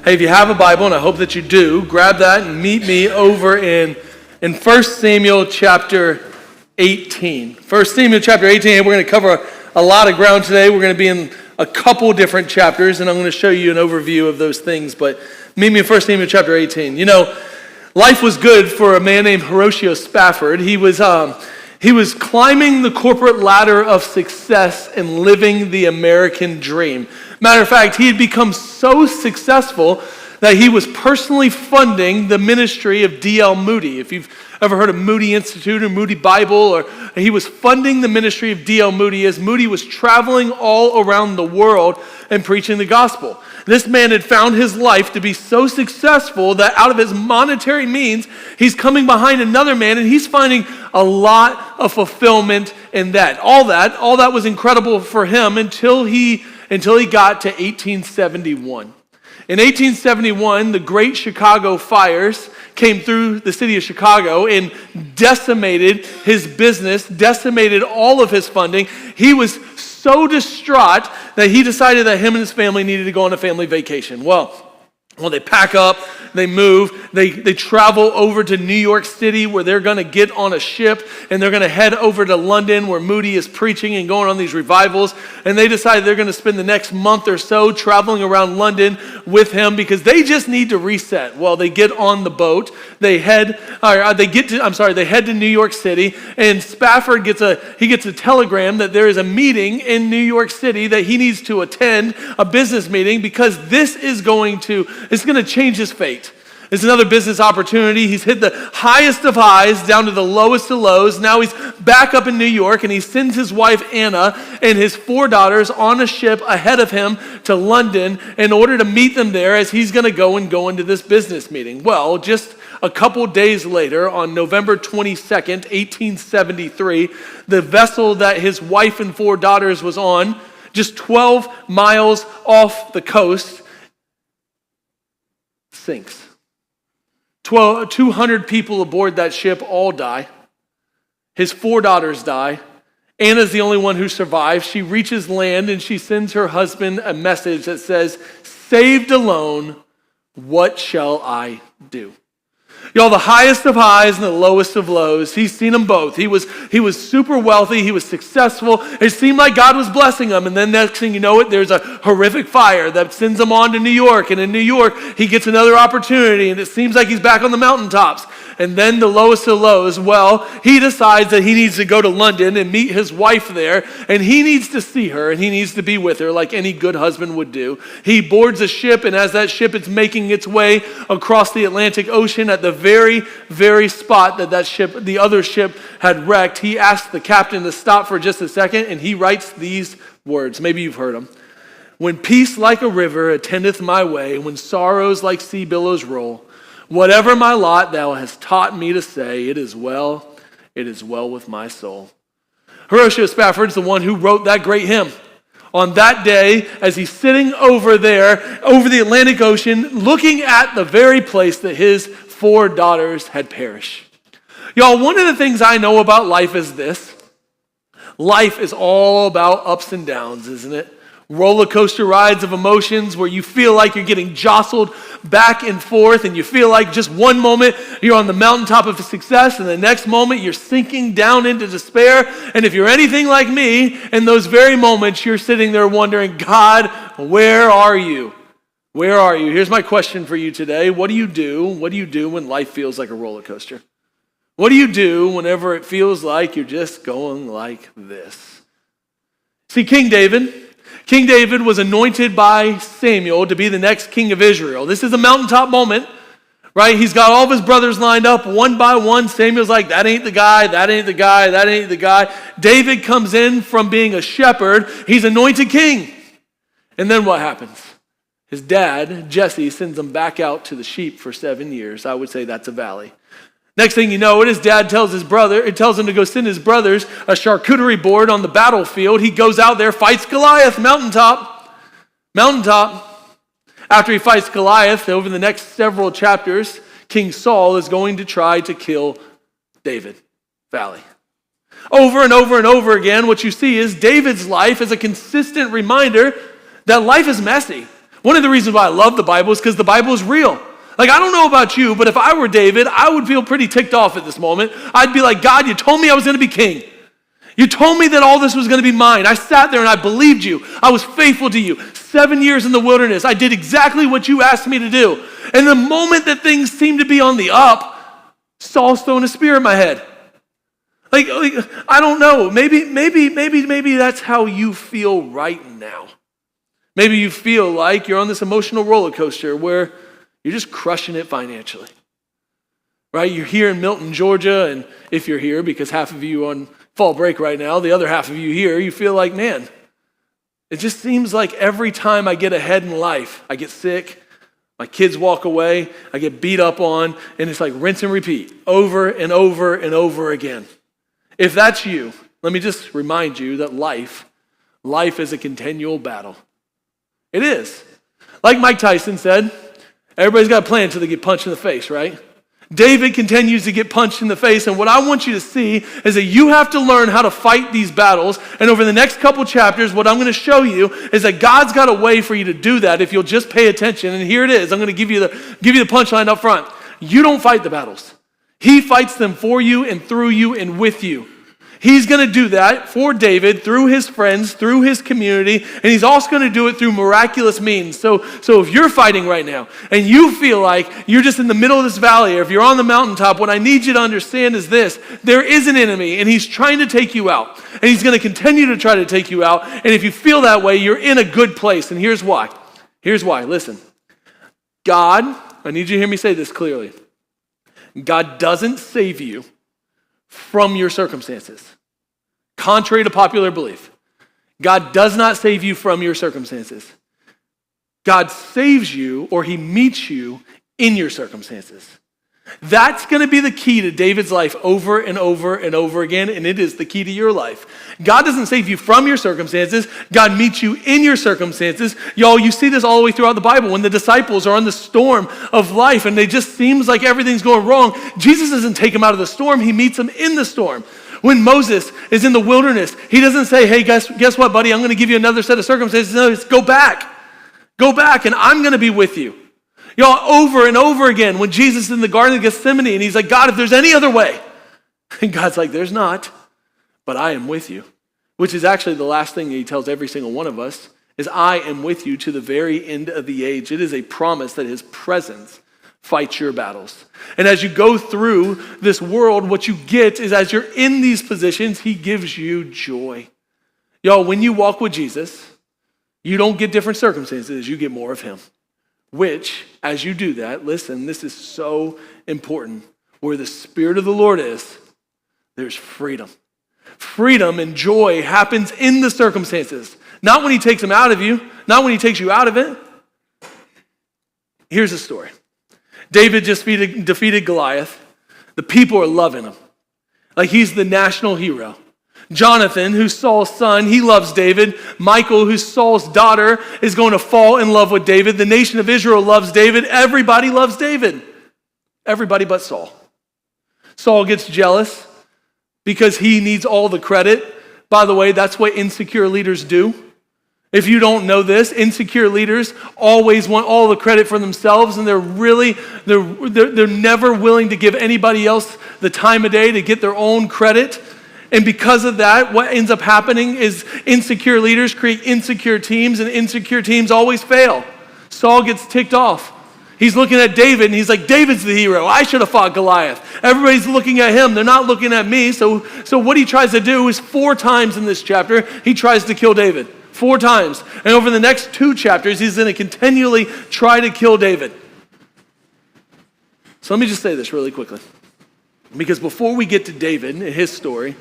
Hey, if you have a Bible, and I hope that you do, grab that and meet me over in 1 Samuel chapter 18. 1 Samuel chapter 18, we're going to cover a lot of ground today. We're going to be in a couple different chapters, and I'm going to show you an overview of those things. But meet me in 1 Samuel chapter 18. You know, life was good for a man named Horatio Spafford. He was climbing the corporate ladder of success and living the American dream. Matter of fact, he had become so successful that he was personally funding the ministry of D.L. Moody. If you've ever heard of Moody Institute or Moody Bible, or he was funding the ministry of D.L. Moody as Moody was traveling all around the world and preaching the gospel. This man had found his life to be so successful that out of his monetary means, he's coming behind another man and he's finding a lot of fulfillment in that. All that was incredible for him until he got to 1871. In 1871, the Great Chicago Fires came through the city of Chicago and decimated his business, decimated all of his funding. He was so distraught that he decided that him and his family needed to go on a family vacation. Well, they pack up, they move, they travel over to New York City where they're going to get on a ship and they're going to head over to London where Moody is preaching and going on these revivals. And they decide they're going to spend the next month or so traveling around London with him because they just need to reset. Well, they get on the boat, they head to New York City, and Spafford gets a telegram that there is a meeting in New York City that he needs to attend, a business meeting, because this is going to change his fate. It's another business opportunity. He's hit the highest of highs down to the lowest of lows. Now he's back up in New York, and he sends his wife Anna and his 4 daughters on a ship ahead of him to London in order to meet them there as he's going to go into this business meeting. Well, just a couple days later, on November 22nd, 1873, the vessel that his wife and 4 daughters was on, just 12 miles off the coast, sinks. 200 people aboard that ship all die. His 4 daughters die. Anna's the only one who survives. She reaches land and she sends her husband a message that says, "Saved alone, what shall I do?" Y'all, the highest of highs and the lowest of lows, he's seen them both. He was super wealthy, he was successful. It seemed like God was blessing him, and then next thing you know it, there's a horrific fire that sends him on to New York, and in New York, he gets another opportunity, and it seems like he's back on the mountaintops. And then the lowest of lows, well, he decides that he needs to go to London and meet his wife there, and he needs to see her, and he needs to be with her like any good husband would do. He boards a ship, and as that ship is making its way across the Atlantic Ocean at the very, very spot that ship, the other ship, had wrecked, he asks the captain to stop for just a second, and he writes these words. Maybe you've heard them. "When peace like a river attendeth my way, when sorrows like sea billows roll, whatever my lot thou hast taught me to say, it is well with my soul." Horatio Spafford's the one who wrote that great hymn. On that day, as he's sitting over there, over the Atlantic Ocean, looking at the very place that his 4 daughters had perished. Y'all, one of the things I know about life is this. Life is all about ups and downs, isn't it? Roller coaster rides of emotions where you feel like you're getting jostled back and forth, and you feel like just one moment you're on the mountaintop of success and the next moment you're sinking down into despair. And if you're anything like me, in those very moments you're sitting there wondering, God, where are you? Where are you? Here's my question for you today. What do you do? What do you do when life feels like a roller coaster? What do you do whenever it feels like you're just going like this? See, King David was anointed by Samuel to be the next king of Israel. This is a mountaintop moment, right? He's got all of his brothers lined up one by one. Samuel's like, that ain't the guy, that ain't the guy, that ain't the guy. David comes in from being a shepherd. He's anointed king. And then what happens? His dad, Jesse, sends him back out to the sheep for 7 years. I would say that's a valley. Next thing you know, his dad tells him to go send his brothers a charcuterie board on the battlefield. He goes out there, fights Goliath, mountaintop. After he fights Goliath, over the next several chapters, King Saul is going to try to kill David. Valley. Over and over and over again, what you see is David's life is a consistent reminder that life is messy. One of the reasons why I love the Bible is because the Bible is real. Like, I don't know about you, but if I were David, I would feel pretty ticked off at this moment. I'd be like, God, you told me I was going to be king. You told me that all this was going to be mine. I sat there and I believed you. I was faithful to you. 7 years in the wilderness. I did exactly what you asked me to do. And the moment that things seemed to be on the up, Saul's throwing a spear at my head. Like I don't know. Maybe that's how you feel right now. Maybe you feel like you're on this emotional roller coaster where you're just crushing it financially, right? You're here in Milton, Georgia, and if you're here, because half of you on fall break right now, the other half of you here, you feel like, man, it just seems like every time I get ahead in life, I get sick, my kids walk away, I get beat up on, and it's like rinse and repeat over and over and over again. If that's you, let me just remind you that life is a continual battle. It is. Like Mike Tyson said, everybody's got a plan until they get punched in the face, right? David continues to get punched in the face, and what I want you to see is that you have to learn how to fight these battles, and over the next couple chapters, what I'm going to show you is that God's got a way for you to do that if you'll just pay attention, and here it is. I'm going to give you the punchline up front. You don't fight the battles. He fights them for you and through you and with you. He's going to do that for David through his friends, through his community, and he's also going to do it through miraculous means. So if you're fighting right now and you feel like you're just in the middle of this valley, or if you're on the mountaintop, what I need you to understand is this: there is an enemy and he's trying to take you out, and he's going to continue to try to take you out. And if you feel that way, you're in a good place, and here's why. Listen, God, I need you to hear me say this clearly. God doesn't save you from your circumstances. Contrary to popular belief, God does not save you from your circumstances. God saves you, or he meets you in your circumstances. That's going to be the key to David's life over and over and over again, and it is the key to your life. God doesn't save you from your circumstances. God meets you in your circumstances. Y'all, you see this all the way throughout the Bible. When the disciples are on the storm of life and it just seems like everything's going wrong, Jesus doesn't take them out of the storm. He meets them in the storm. When Moses is in the wilderness, he doesn't say, hey, guess what, buddy? I'm going to give you another set of circumstances. No, it's go back. Go back, and I'm going to be with you. Y'all, over and over again, when Jesus is in the Garden of Gethsemane, and he's like, God, if there's any other way. And God's like, there's not, but I am with you. Which is actually the last thing he tells every single one of us, is I am with you to the very end of the age. It is a promise that his presence fights your battles. And as you go through this world, what you get is as you're in these positions, he gives you joy. Y'all, when you walk with Jesus, you don't get different circumstances, you get more of him. Which, as you do that, listen, this is so important. Where the Spirit of the Lord is, there's freedom. Freedom and joy happens in the circumstances. Not when he takes them out of you, not when he takes you out of it. Here's the story. David just defeated Goliath. The people are loving him. Like he's the national hero. Jonathan, who's Saul's son, he loves David. Michal, who's Saul's daughter, is going to fall in love with David. The nation of Israel loves David. Everybody loves David. Everybody but Saul. Saul gets jealous because he needs all the credit. By the way, that's what insecure leaders do. If you don't know this, insecure leaders always want all the credit for themselves, and they're never willing to give anybody else the time of day to get their own credit. And because of that, what ends up happening is insecure leaders create insecure teams, and insecure teams always fail. Saul gets ticked off. He's looking at David, and he's like, David's the hero. I should have fought Goliath. Everybody's looking at him. They're not looking at me. So what he tries to do is 4 times in this chapter, he tries to kill David. 4 times. And over the next 2 chapters, he's going to continually try to kill David. So let me just say this really quickly. Because before we get to David and his story,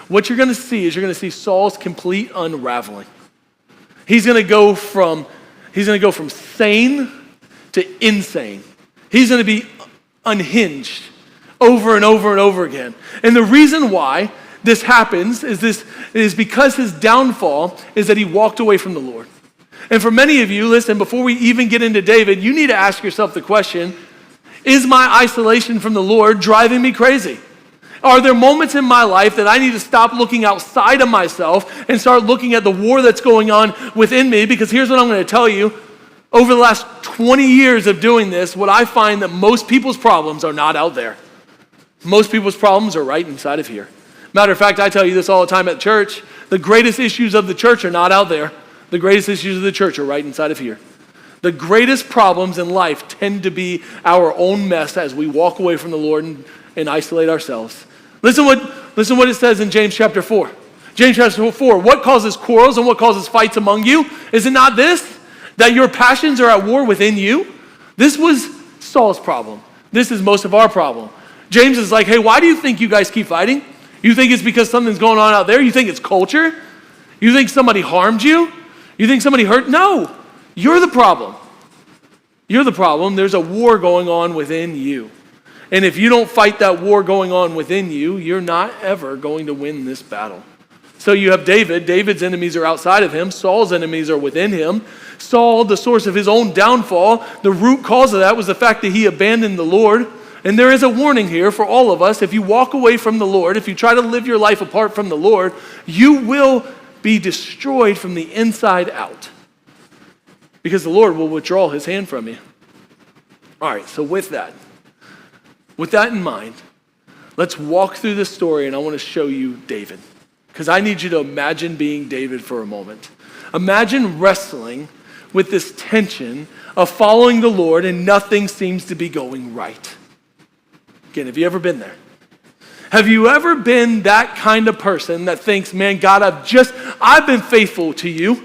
what you're going to see is you're going to see Saul's complete unraveling. He's going to go from sane to insane. He's going to be unhinged over and over and over again. And the reason why this happens is because his downfall is that he walked away from the Lord. And for many of you, listen, before we even get into David, you need to ask yourself the question, is my isolation from the Lord driving me crazy? Are there moments in my life that I need to stop looking outside of myself and start looking at the war that's going on within me? Because here's what I'm going to tell you. Over the last 20 years of doing this, what I find that most people's problems are not out there. Most people's problems are right inside of here. Matter of fact, I tell you this all the time at church. The greatest issues of the church are not out there. The greatest issues of the church are right inside of here. The greatest problems in life tend to be our own mess as we walk away from the Lord and isolate ourselves. Listen what it says in James chapter 4. James chapter 4, what causes quarrels and what causes fights among you? Is it not this, that your passions are at war within you? This was Saul's problem. This is most of our problem. James is like, hey, why do you think you guys keep fighting? You think it's because something's going on out there? You think it's culture? You think somebody harmed you? You think somebody hurt? No, you're the problem. You're the problem. There's a war going on within you. And if you don't fight that war going on within you, you're not ever going to win this battle. So you have David. David's enemies are outside of him. Saul's enemies are within him. Saul, the source of his own downfall, the root cause of that was the fact that he abandoned the Lord. And there is a warning here for all of us. If you walk away from the Lord, if you try to live your life apart from the Lord, you will be destroyed from the inside out. Because the Lord will withdraw his hand from you. All right, so with that in mind, let's walk through this story, and I want to show you David. Because I need you to imagine being David for a moment. Imagine wrestling with this tension of following the Lord and nothing seems to be going right. Again, have you ever been there? Have you ever been that kind of person that thinks, man, God, I've been faithful to you.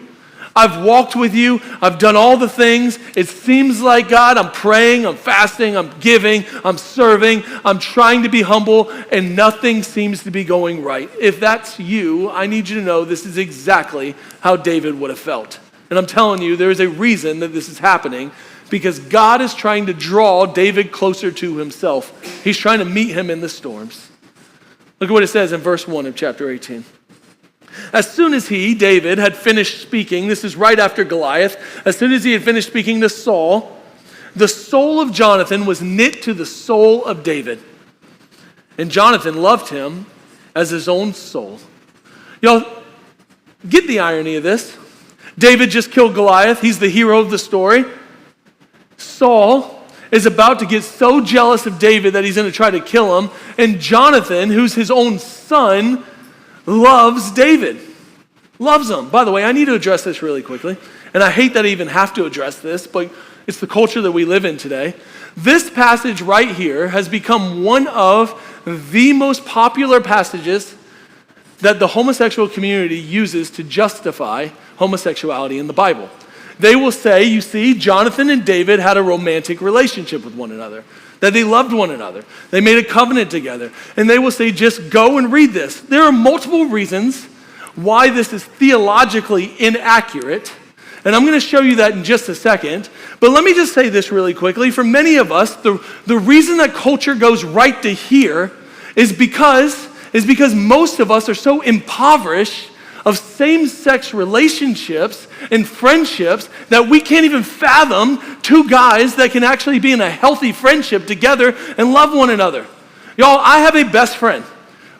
I've walked with you. I've done all the things. It seems like, God, I'm praying, I'm fasting, I'm giving, I'm serving, I'm trying to be humble, and nothing seems to be going right. If that's you, I need you to know this is exactly how David would have felt. And I'm telling you, there is a reason that this is happening, because God is trying to draw David closer to himself. He's trying to meet him in the storms. Look at what it says in verse 1 of chapter 18. As soon as he, David, had finished speaking, this is right after Goliath, as soon as he had finished speaking to Saul, the soul of Jonathan was knit to the soul of David. And Jonathan loved him as his own soul. Y'all, get the irony of this. David just killed Goliath. He's the hero of the story. Saul is about to get so jealous of David that he's going to try to kill him. And Jonathan, who's his own son, loves David. Loves him. By the way, I need to address this really quickly. And I hate that I even have to address this, but it's the culture that we live in today. This passage right here has become one of the most popular passages that the homosexual community uses to justify homosexuality in the Bible. They will say, you see, Jonathan and David had a romantic relationship with one another, that they loved one another. They made a covenant together. And they will say, just go and read this. There are multiple reasons why this is theologically inaccurate. And I'm going to show you that in just a second. But let me just say this really quickly. For many of us, the reason that culture goes right to here is because most of us are so impoverished of same-sex relationships and friendships that we can't even fathom two guys that can actually be in a healthy friendship together and love one another. Y'all, I have a best friend,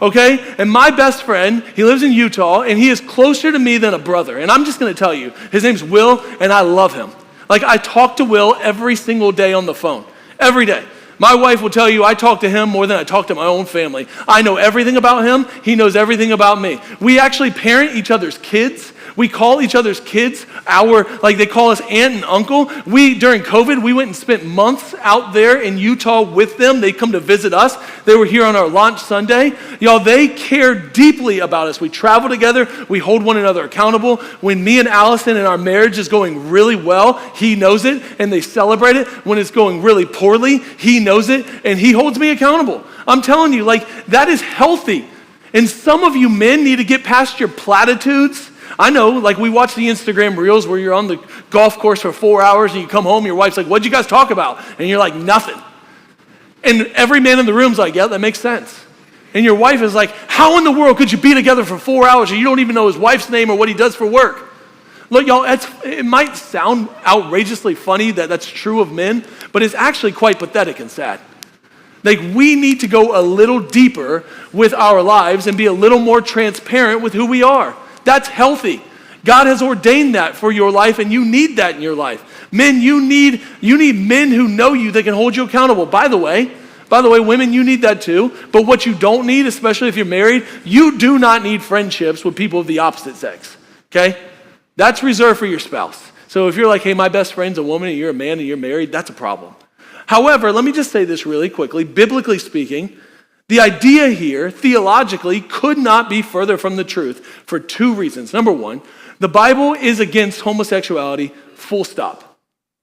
okay? And my best friend, he lives in Utah, and he is closer to me than a brother. And I'm just going to tell you, his name's Will, and I love him. Like, I talk to Will every single day on the phone, every day. My wife will tell you I talk to him more than I talk to my own family. I know everything about him. He knows everything about me. We actually parent each other's kids. We call each other's kids they call us aunt and uncle. During COVID, we went and spent months out there in Utah with them. They come to visit us. They were here on our launch Sunday. Y'all, they care deeply about us. We travel together. We hold one another accountable. When me and Allison and our marriage is going really well, he knows it, and they celebrate it. When it's going really poorly, he knows it, and he holds me accountable. I'm telling you, that is healthy. And some of you men need to get past your platitudes. I know, we watch the Instagram reels where you're on the golf course for 4 hours and you come home, your wife's like, what'd you guys talk about? And you're like, nothing. And every man in the room's like, yeah, that makes sense. And your wife is like, how in the world could you be together for 4 hours and you don't even know his wife's name or what he does for work? Look, y'all, it might sound outrageously funny that that's true of men, but it's actually quite pathetic and sad. We need to go a little deeper with our lives and be a little more transparent with who we are. That's healthy. God has ordained that for your life, and you need that in your life. Men, you need men who know you that can hold you accountable. By the way, women, you need that too. But what you don't need, especially if you're married, you do not need friendships with people of the opposite sex, okay? That's reserved for your spouse. So if you're like, hey, my best friend's a woman and you're a man and you're married, that's a problem. However, let me just say this really quickly. Biblically speaking, the idea here, theologically, could not be further from the truth for two reasons. Number one, the Bible is against homosexuality, full stop.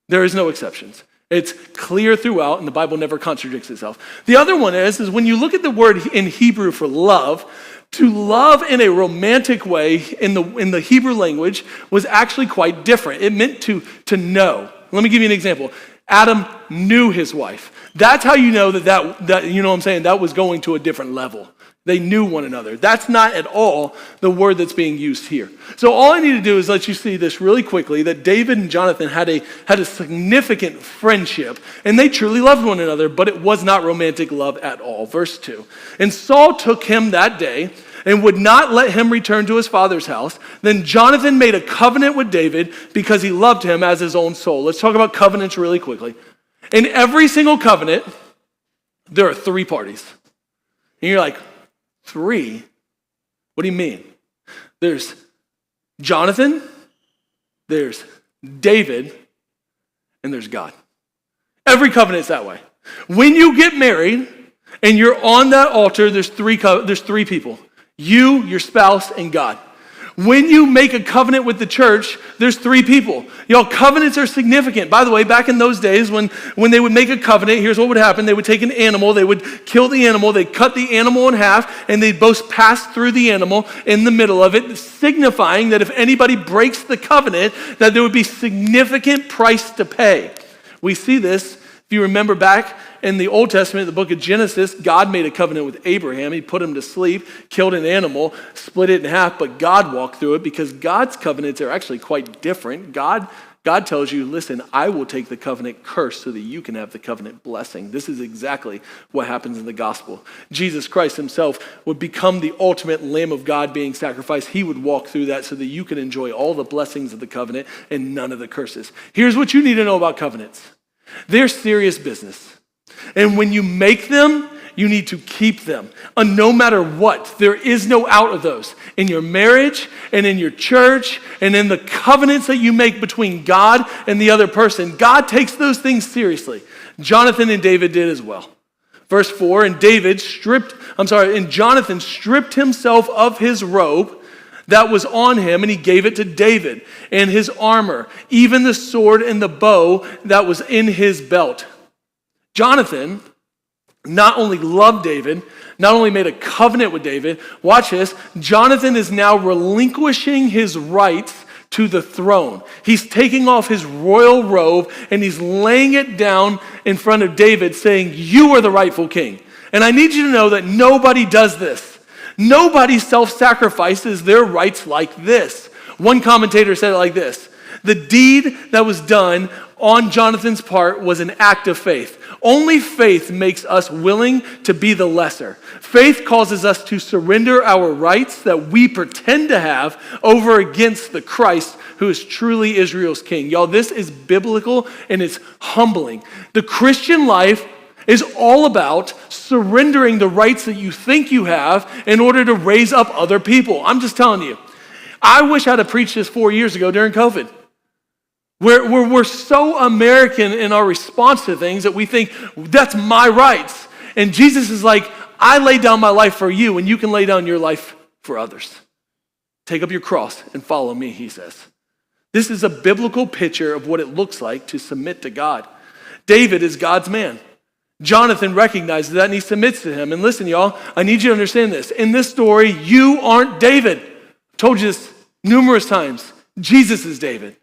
There is no exceptions. It's clear throughout, and the Bible never contradicts itself. The other one is when you look at the word in Hebrew for love, to love in a romantic way in the Hebrew language was actually quite different. It meant to know. Let me give you an example. Adam knew his wife. That's how you know that you know what I'm saying, that was going to a different level. They knew one another. That's not at all the word that's being used here. So all I need to do is let you see this really quickly, that David and Jonathan had a significant friendship, and they truly loved one another, but it was not romantic love at all. Verse 2, and Saul took him that day and would not let him return to his father's house. Then Jonathan made a covenant with David because he loved him as his own soul. Let's talk about covenants really quickly. In every single covenant, there are three parties. And you're like, three? What do you mean? There's Jonathan, there's David, and there's God. Every covenant's that way. When you get married and you're on that altar, there's three people. You, your spouse, and God. When you make a covenant with the church, there's three people. Y'all, covenants are significant. By the way, back in those days when they would make a covenant, here's what would happen. They would take an animal, they would kill the animal, they'd cut the animal in half, and they'd both pass through the animal in the middle of it, signifying that if anybody breaks the covenant, that there would be significant price to pay. We see this, if you remember back in the Old Testament, the book of Genesis, God made a covenant with Abraham. He put him to sleep, killed an animal, split it in half, but God walked through it because God's covenants are actually quite different. God tells you, listen, I will take the covenant curse so that you can have the covenant blessing. This is exactly what happens in the gospel. Jesus Christ himself would become the ultimate Lamb of God being sacrificed. He would walk through that so that you can enjoy all the blessings of the covenant and none of the curses. Here's what you need to know about covenants. They're serious business. And when you make them, you need to keep them. And no matter what, there is no out of those. In your marriage and in your church and in the covenants that you make between God and the other person, God takes those things seriously. Jonathan and David did as well. Verse 4, and Jonathan stripped himself of his robe that was on him, and he gave it to David, and his armor, even the sword and the bow that was in his belt. Jonathan not only loved David, not only made a covenant with David, watch this, Jonathan is now relinquishing his rights to the throne. He's taking off his royal robe and he's laying it down in front of David saying, you are the rightful king. And I need you to know that nobody does this. Nobody self-sacrifices their rights like this. One commentator said it like this: the deed that was done on Jonathan's part was an act of faith. Only faith makes us willing to be the lesser. Faith causes us to surrender our rights that we pretend to have over against the Christ who is truly Israel's king. Y'all, this is biblical and it's humbling. The Christian life is all about surrendering the rights that you think you have in order to raise up other people. I'm just telling you. I wish I'd have preached this 4 years ago during COVID. We're so American in our response to things that we think, that's my rights. And Jesus is like, I lay down my life for you and you can lay down your life for others. Take up your cross and follow me, he says. This is a biblical picture of what it looks like to submit to God. David is God's man. Jonathan recognizes that and he submits to him. And listen, y'all, I need you to understand this. In this story, you aren't David. I've told you this numerous times. Jesus is David.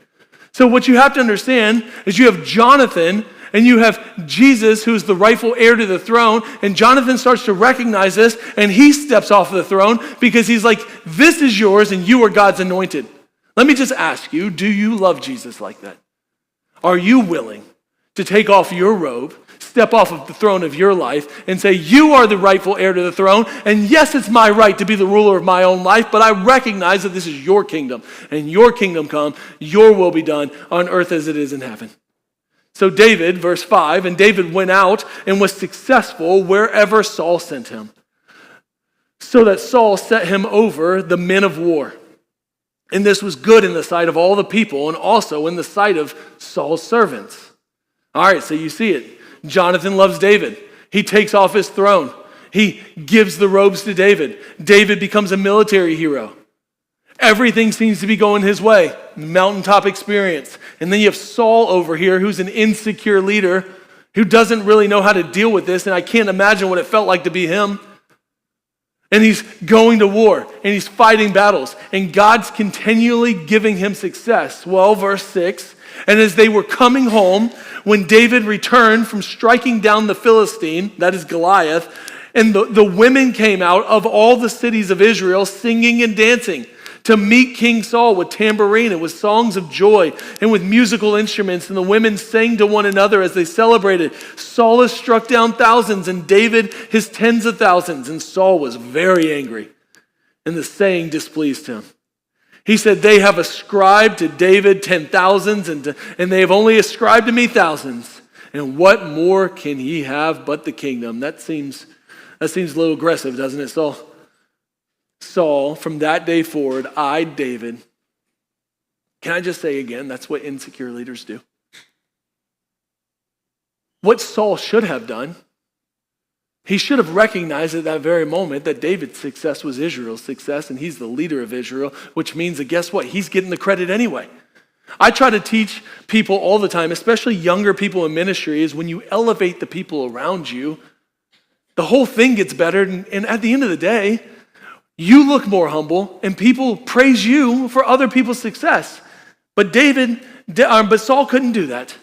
So what you have to understand is you have Jonathan and you have Jesus, who's the rightful heir to the throne, and Jonathan starts to recognize this and he steps off of the throne because he's like, this is yours and you are God's anointed. Let me just ask you, do you love Jesus like that? Are you willing to take off your robe, step off of the throne of your life and say, you are the rightful heir to the throne, and yes, it's my right to be the ruler of my own life, but I recognize that this is your kingdom, and your kingdom come, your will be done on earth as it is in heaven. So David, verse 5, and David went out and was successful wherever Saul sent him, so that Saul set him over the men of war. And this was good in the sight of all the people and also in the sight of Saul's servants. All right, so you see it. Jonathan loves David. He takes off his throne. He gives the robes to David. David becomes a military hero. Everything seems to be going his way. Mountaintop experience. And then you have Saul over here, who's an insecure leader who doesn't really know how to deal with this, and I can't imagine what it felt like to be him. And he's going to war, and he's fighting battles, and God's continually giving him success. Well, verse 6, and as they were coming home, when David returned from striking down the Philistine, that is Goliath, and the women came out of all the cities of Israel singing and dancing to meet King Saul with tambourine and with songs of joy and with musical instruments. And the women sang to one another as they celebrated. Saul has struck down thousands and David his tens of thousands. And Saul was very angry, and the saying displeased him. He said, they have ascribed to David 10,000s and they have only ascribed to me thousands. And what more can he have but the kingdom? That seems a little aggressive, doesn't it, Saul? Saul, from that day forward, eyed David. Can I just say again, that's what insecure leaders do. What Saul should have done, he should have recognized at that very moment that David's success was Israel's success, and he's the leader of Israel, which means that guess what? He's getting the credit anyway. I try to teach people all the time, especially younger people in ministry, is when you elevate the people around you, the whole thing gets better, and at the end of the day, you look more humble, and people praise you for other people's success. But Saul couldn't do that.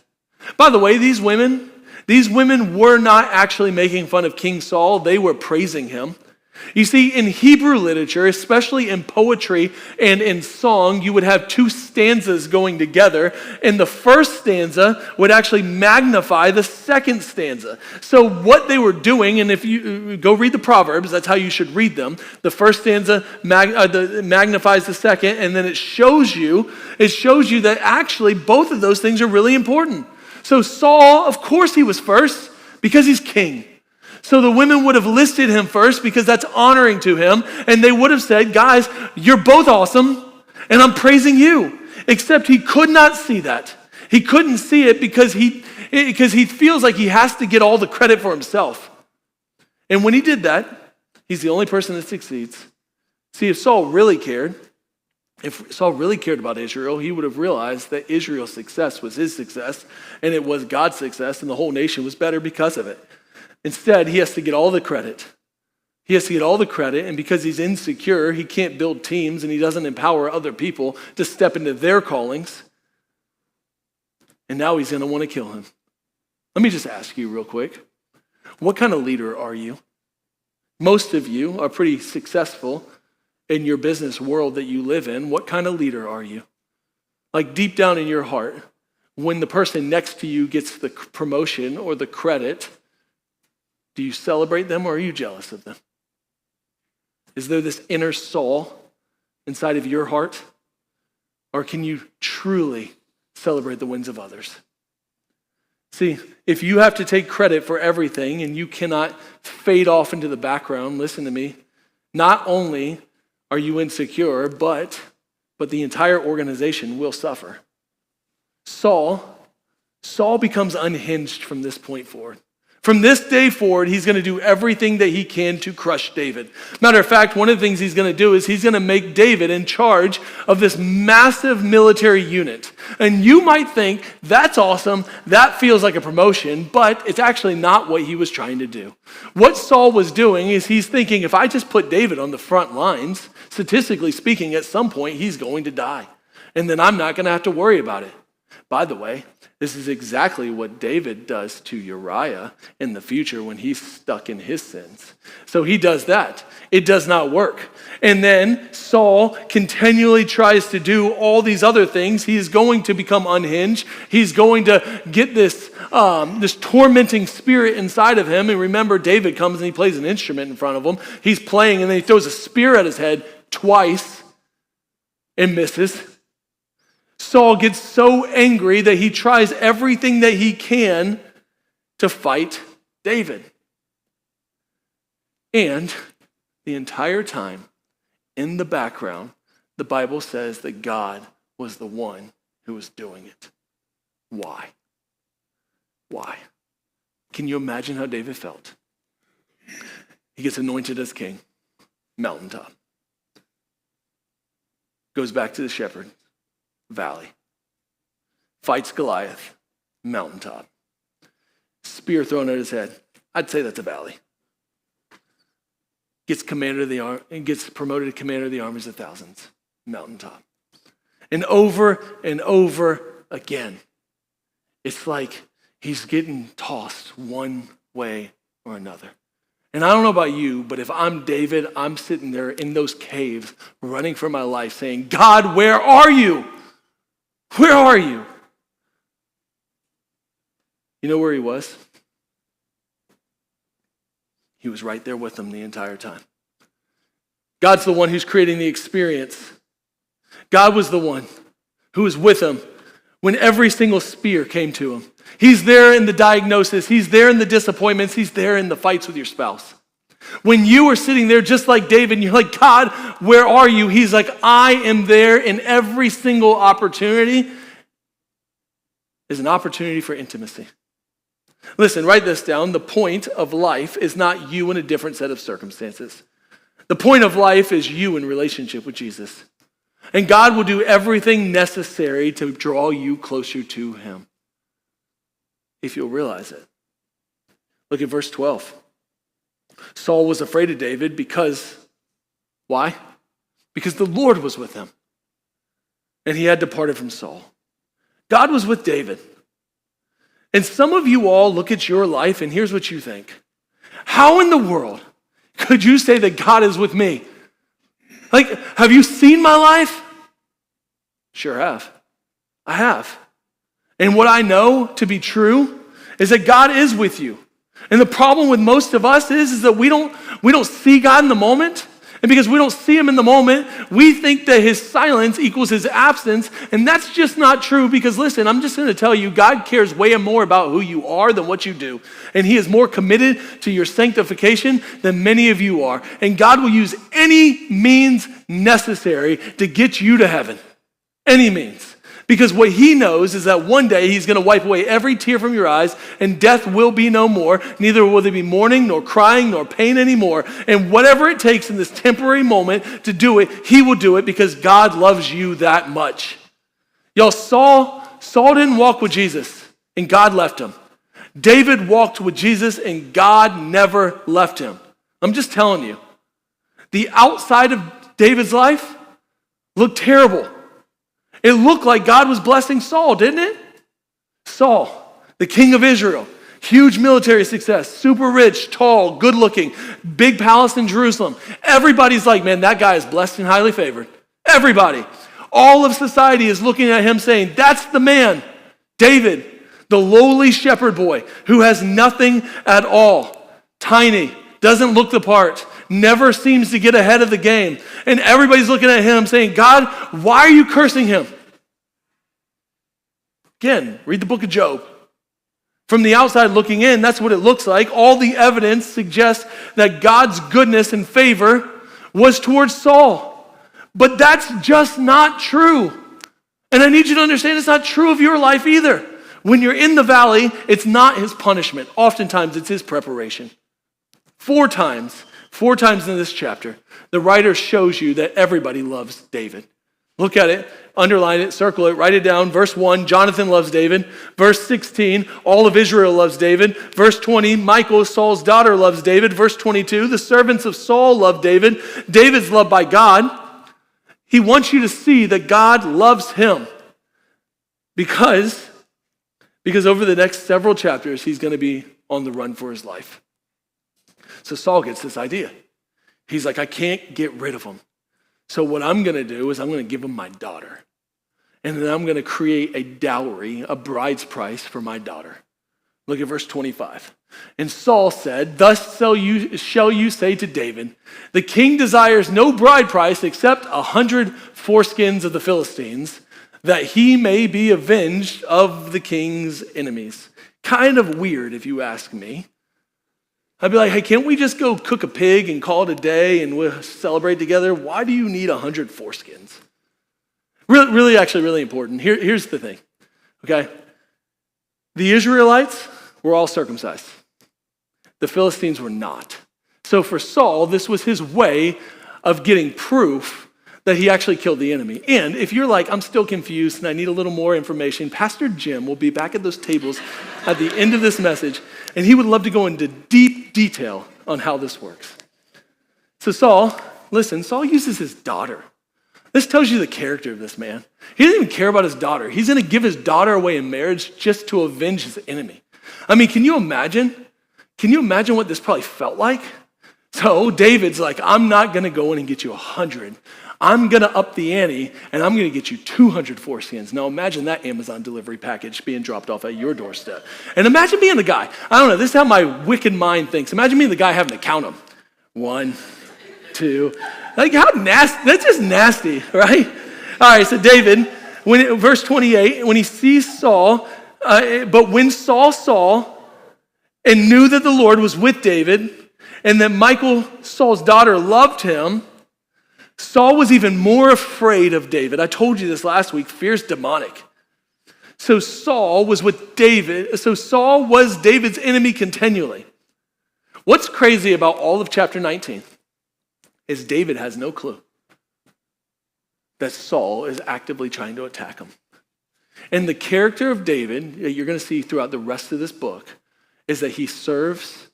By the way, these women were not actually making fun of King Saul. They were praising him. You see, in Hebrew literature, especially in poetry and in song, you would have two stanzas going together, and the first stanza would actually magnify the second stanza. So what they were doing, and if you go read the Proverbs, that's how you should read them. The first stanza magnifies the second, and then it shows you that actually both of those things are really important. So Saul, of course he was first because he's king. So the women would have listed him first because that's honoring to him. And they would have said, guys, you're both awesome and I'm praising you. Except he could not see that. He couldn't see it because he feels like he has to get all the credit for himself. And when he did that, he's the only person that succeeds. See, if Saul really cared about Israel, he would have realized that Israel's success was his success and it was God's success and the whole nation was better because of it. Instead, he has to get all the credit. And because he's insecure, he can't build teams and he doesn't empower other people to step into their callings. And now he's going to want to kill him. Let me just ask you real quick, what kind of leader are you? Most of you are pretty successful in your business world that you live in. What kind of leader are you? Like deep down in your heart, when the person next to you gets the promotion or the credit, do you celebrate them or are you jealous of them? Is there this inner Saul inside of your heart? Or can you truly celebrate the wins of others? See, if you have to take credit for everything and you cannot fade off into the background, listen to me, not only are you insecure, but the entire organization will suffer. Saul becomes unhinged from this point forward. From this day forward, he's going to do everything that he can to crush David. Matter of fact, one of the things he's going to do is he's going to make David in charge of this massive military unit. And you might think, that's awesome, that feels like a promotion, but it's actually not what he was trying to do. What Saul was doing is he's thinking, if I just put David on the front lines, statistically speaking, at some point he's going to die. And then I'm not going to have to worry about it. By the way, This is exactly what David does to Uriah in the future when he's stuck in his sins. So he does that. It does not work. And then Saul continually tries to do all these other things. He is going to become unhinged. He's going to get this tormenting spirit inside of him. And remember, David comes and he plays an instrument in front of him. He's playing and then he throws a spear at his head twice and misses. Saul gets so angry that he tries everything that he can to fight David. And the entire time, in the background, the Bible says that God was the one who was doing it. Why? Why? Can you imagine how David felt? He gets anointed as king, mountaintop. Goes back to the shepherd, valley. Fights Goliath, mountaintop. Spear thrown at his head. I'd say that's a valley. Gets promoted to commander of the armies of thousands, mountaintop. And over again, it's like he's getting tossed one way or another. And I don't know about you, but if I'm David, I'm sitting there in those caves running for my life saying, God, where are you? Where are you? You know where he was? He was right there with them the entire time. God's the one who's creating the experience. God was the one who was with him when every single spear came to him. He's there in the diagnosis. He's there in the disappointments. He's there in the fights with your spouse. When you are sitting there just like David and you're like, God, where are you? He's like, I am there in every single opportunity. Is an opportunity for intimacy. Listen, write this down. The point of life is not you in a different set of circumstances. The point of life is you in relationship with Jesus. And God will do everything necessary to draw you closer to him, if you'll realize it. Look at verse 12. Saul was afraid of David because, why? Because the Lord was with him. And he had departed from Saul. God was with David. And some of you all look at your life and here's what you think. How in the world could you say that God is with me? Like, have you seen my life? Sure have. I have. And what I know to be true is that God is with you. And the problem with most of us is that we don't see God in the moment. And because we don't see him in the moment, we think that his silence equals his absence. And that's just not true because, listen, I'm just going to tell you, God cares way more about who you are than what you do. And he is more committed to your sanctification than many of you are. And God will use any means necessary to get you to heaven. Any means. Because what he knows is that one day he's going to wipe away every tear from your eyes and death will be no more. Neither will there be mourning, nor crying, nor pain anymore. And whatever it takes in this temporary moment to do it, he will do it because God loves you that much. Y'all, Saul didn't walk with Jesus and God left him. David walked with Jesus and God never left him. I'm just telling you. The outside of David's life looked terrible. It looked like God was blessing Saul, didn't it? Saul, the king of Israel, huge military success, super rich, tall, good looking, big palace in Jerusalem. Everybody's like, man, that guy is blessed and highly favored. Everybody. All of society is looking at him saying, that's the man, David, the lowly shepherd boy who has nothing at all, tiny, doesn't look the part, never seems to get ahead of the game. And everybody's looking at him saying, God, why are you cursing him? Again, read the book of Job. From the outside looking in, that's what it looks like. All the evidence suggests that God's goodness and favor was towards Saul. But that's just not true. And I need you to understand it's not true of your life either. When you're in the valley, it's not his punishment. Oftentimes, it's his preparation. Four times in this chapter, the writer shows you that everybody loves David. Look at it, underline it, circle it, write it down. Verse 1, Jonathan loves David. Verse 16, all of Israel loves David. Verse 20, Michal, Saul's daughter, loves David. Verse 22, the servants of Saul love David. David's loved by God. He wants you to see that God loves him because Because over the next several chapters, he's going to be on the run for his life. So Saul gets this idea. He's like, I can't get rid of him. So what I'm going to do is I'm going to give him my daughter. And then I'm going to create a dowry, a bride's price for my daughter. Look at verse 25. And Saul said, thus shall you say to David, the king desires no bride price except 100 foreskins of the Philistines, that he may be avenged of the king's enemies. Kind of weird if you ask me. I'd be like, hey, can't we just go cook a pig and call it a day and we'll celebrate together? Why do you need 100 foreskins? Really, actually really important. Here's the thing, okay? The Israelites were all circumcised. The Philistines were not. So for Saul, this was his way of getting proof that he actually killed the enemy. And if you're like, I'm still confused and I need a little more information, Pastor Jim will be back at those tables at the end of this message, and he would love to go into deep detail on how this works. So Saul uses his daughter. This tells you the character of this man. He doesn't even care about his daughter. He's going to give his daughter away in marriage just to avenge his enemy. I mean, can you imagine? Can you imagine what this probably felt like? So David's like, I'm not going to go in and get you 100. I'm going to up the ante, and I'm going to get you 200 foreskins. Now imagine that Amazon delivery package being dropped off at your doorstep. And imagine being the guy. I don't know, this is how my wicked mind thinks. Imagine being the guy having to count them. 1, 2. Like, how nasty. That's just nasty, right? All right, so David, verse 28, when he sees Saul, but when Saul saw and knew that the Lord was with David, and that Michal, Saul's daughter, loved him, Saul was even more afraid of David. I told you this last week, fear's demonic. So Saul was David's enemy continually. What's crazy about all of chapter 19 is David has no clue that Saul is actively trying to attack him. And the character of David, you're going to see throughout the rest of this book, is that he serves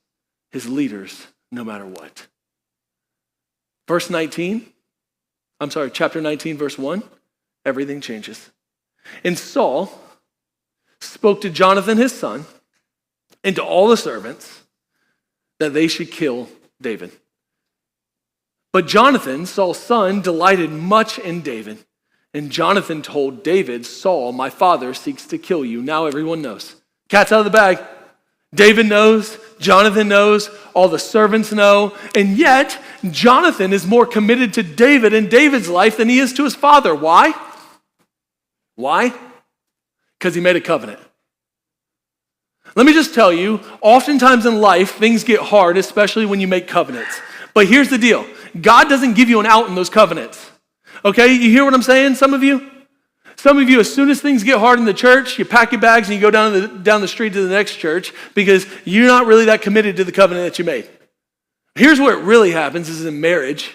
his leaders no matter what. Chapter 19, verse 1, everything changes. And Saul spoke to Jonathan, his son, and to all the servants that they should kill David. But Jonathan, Saul's son, delighted much in David. And Jonathan told David, Saul, my father, seeks to kill you. Now everyone knows. Cat's out of the bag. David knows, Jonathan knows, all the servants know, and yet Jonathan is more committed to David and David's life than he is to his father. Why? Why? Because he made a covenant. Let me just tell you, oftentimes in life, things get hard, especially when you make covenants. But here's the deal. God doesn't give you an out in those covenants. Okay, you hear what I'm saying, some of you? Some of you, as soon as things get hard in the church, you pack your bags and you go down the street to the next church because you're not really that committed to the covenant that you made. Here's where it really happens is in marriage,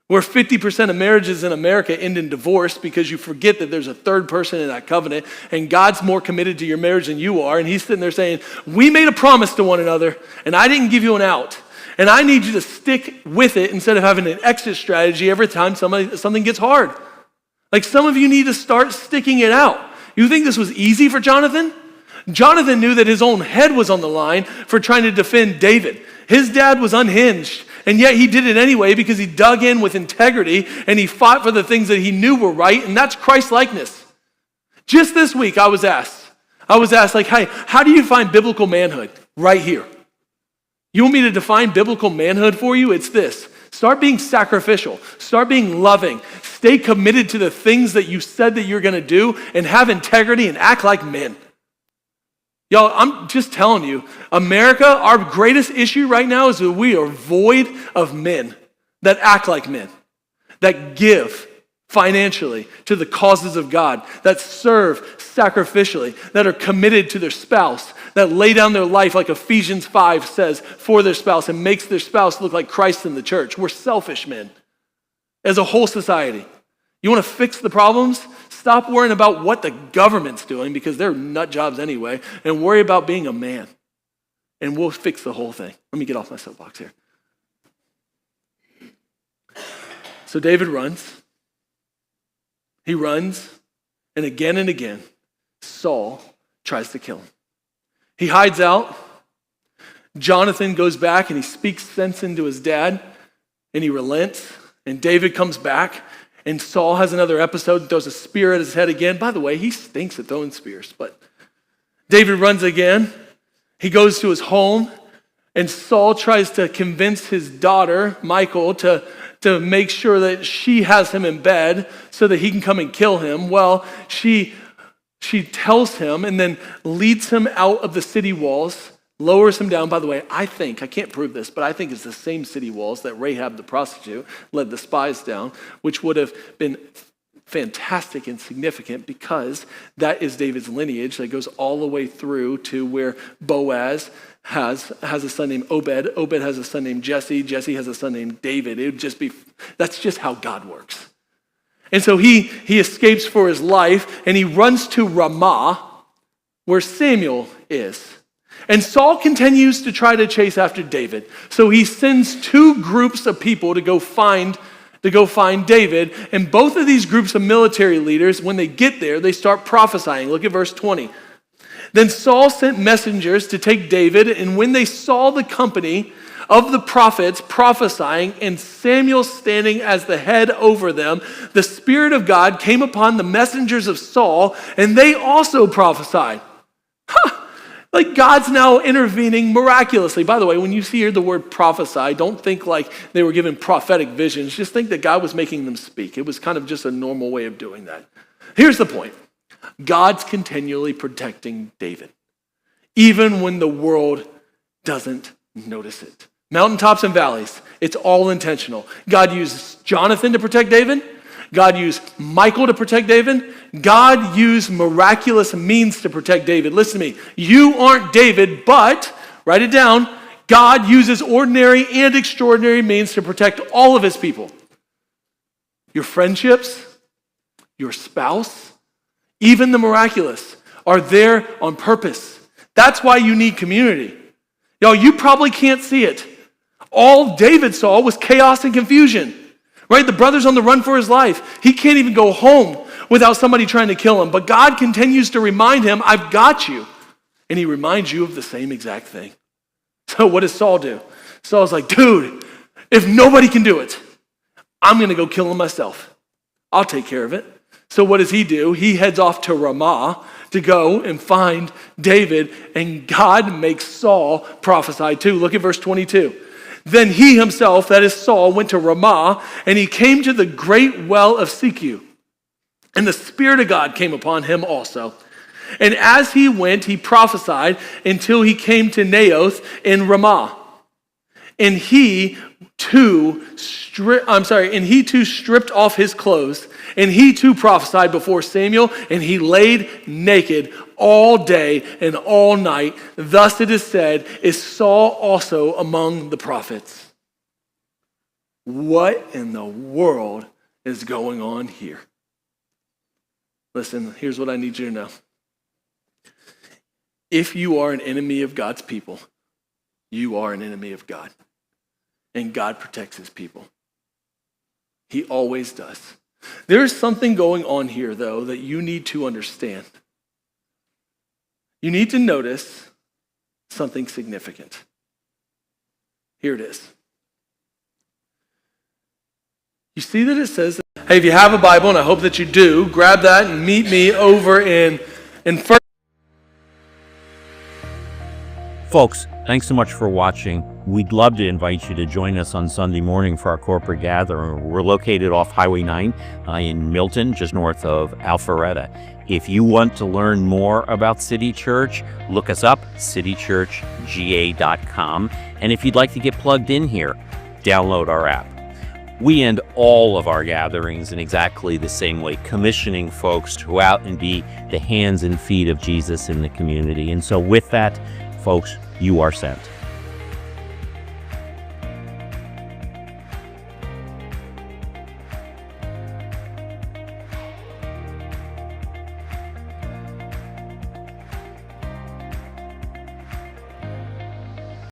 where 50% of marriages in America end in divorce because you forget that there's a third person in that covenant and God's more committed to your marriage than you are. And he's sitting there saying, we made a promise to one another and I didn't give you an out. And I need you to stick with it instead of having an exit strategy every time something gets hard. Like some of you need to start sticking it out. You think this was easy for Jonathan? Jonathan knew that his own head was on the line for trying to defend David. His dad was unhinged, and yet he did it anyway because he dug in with integrity and he fought for the things that he knew were right, and that's Christ-likeness. Just this week, I was asked like, hey, how do you define biblical manhood? Right here. You want me to define biblical manhood for you? It's this. Start being sacrificial. Start being loving. Stay committed to the things that you said that you're going to do and have integrity and act like men. Y'all, I'm just telling you, America, our greatest issue right now is that we are void of men that act like men, that give financially to the causes of God, that serve sacrificially, that are committed to their spouse, that lay down their life like Ephesians 5 says for their spouse and makes their spouse look like Christ in the church. We're selfish men as a whole society. You want to fix the problems? Stop worrying about what the government's doing because they're nut jobs anyway, and worry about being a man. And we'll fix the whole thing. Let me get off my soapbox here. So David runs. He runs, and again, Saul tries to kill him. He hides out. Jonathan goes back and he speaks sense into his dad, and he relents. And David comes back, and Saul has another episode, throws a spear at his head again. By the way, he stinks at throwing spears, but David runs again. He goes to his home, and Saul tries to convince his daughter, Michal, to make sure that she has him in bed so that he can come and kill him. Well, she tells him and then leads him out of the city walls, lowers him down. By the way, I can't prove this, but I think it's the same city walls that Rahab the prostitute led the spies down, which would have been fantastic and significant because that is David's lineage that goes all the way through to where Boaz has a son named Obed. Obed has a son named Jesse. Jesse has a son named David. It would just be, that's just how God works. And so he escapes for his life, and he runs to Ramah, where Samuel is. And Saul continues to try to chase after David. So he sends two groups of people to go find David. And both of these groups of military leaders, when they get there, they start prophesying. Look at verse 20. Then Saul sent messengers to take David, and when they saw the company of the prophets prophesying and Samuel standing as the head over them, the Spirit of God came upon the messengers of Saul, and they also prophesied. Like God's now intervening miraculously. By the way, when you hear the word prophesy, don't think like they were given prophetic visions. Just think that God was making them speak. It was kind of just a normal way of doing that. Here's the point. God's continually protecting David, even when the world doesn't notice it. Mountaintops and valleys, it's all intentional. God uses Jonathan to protect David. God used Michal to protect David. God used miraculous means to protect David. Listen to me. You aren't David, but, write it down, God uses ordinary and extraordinary means to protect all of his people. Your friendships, your spouse, even the miraculous are there on purpose. That's why you need community. Y'all, you probably can't see it. All David saw was chaos and confusion, right? The brother's on the run for his life. He can't even go home without somebody trying to kill him. But God continues to remind him, I've got you. And he reminds you of the same exact thing. So what does Saul do? Saul's like, dude, if nobody can do it, I'm going to go kill him myself. I'll take care of it. So what does he do? He heads off to Ramah to go and find David, and God makes Saul prophesy too. Look at verse 22. Then he himself, that is Saul, went to Ramah, and he came to the great well of Seku. And the Spirit of God came upon him also. And as he went, he prophesied until he came to Naioth in Ramah. And he too stripped off his clothes, and he too prophesied before Samuel, and he laid naked all day and all night. Thus it is said, is Saul also among the prophets? What in the world is going on here? Listen, here's what I need you to know. If you are an enemy of God's people, you are an enemy of God. And God protects his people. He always does. There is something going on here, though, that you need to understand. You need to notice something significant. Here it is. You see that it says, hey, if you have a Bible, and I hope that you do, grab that and meet me over in 1. Folks, thanks so much for watching. We'd love to invite you to join us on Sunday morning for our corporate gathering. We're located off Highway 9 in Milton, just north of Alpharetta. If you want to learn more about City Church, look us up, citychurchga.com. And if you'd like to get plugged in here, download our app. We end all of our gatherings in exactly the same way, commissioning folks to go out and be the hands and feet of Jesus in the community. And so with that, folks, you are sent.